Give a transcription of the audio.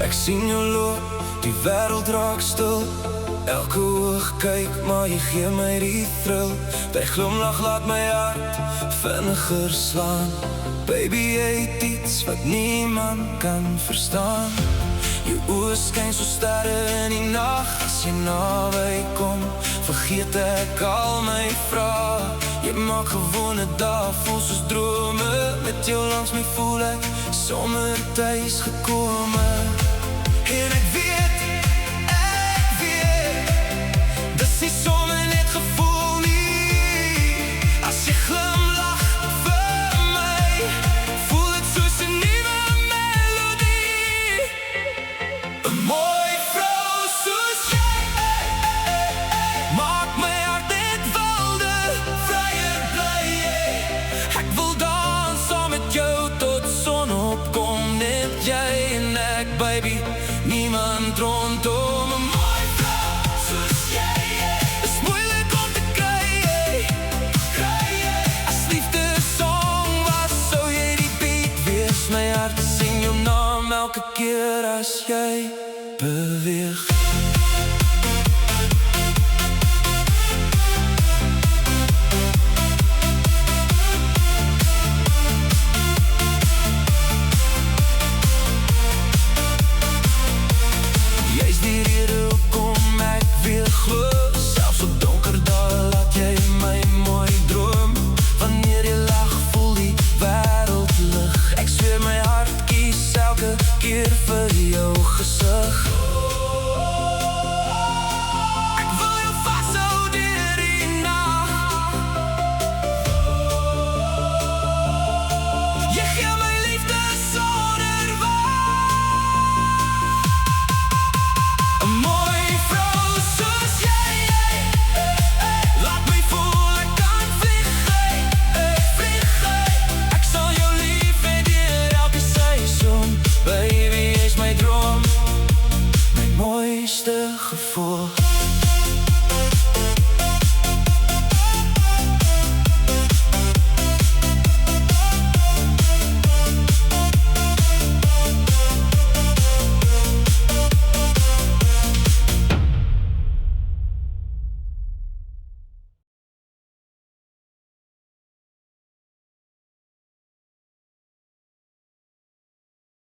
Ek sien jou loop, die wêreld raak stil. Elke oog kyk, maar jy gee my die thrill. Die glimlach laat my hart vinniger slaan. Baby, jy het iets wat niemand kan verstaan. Jou oë skyn so sterre in die nag. As jy naby kom, vergeet ek al my vrae. Jy maak gewone dae voel soos drome. Met jou langs my voel ek sommer thuis gekome. En ek weet, dis nie sommer net gevoel nie. As jy glimlach vir my, voel het soos 'n nuwe melodie. 'n Mooi vrou soos jy maak my hart net wilder, vryer bly jy. Ek wil dans saam met jou tot son opkom. Net jy en ek, baby, niemand rondom. 'n mooi vrou soos jy is moeilik om te kry. As liefde song was, sou jy die beat wees. My hart sing jou naam elke keer as jy beweeg.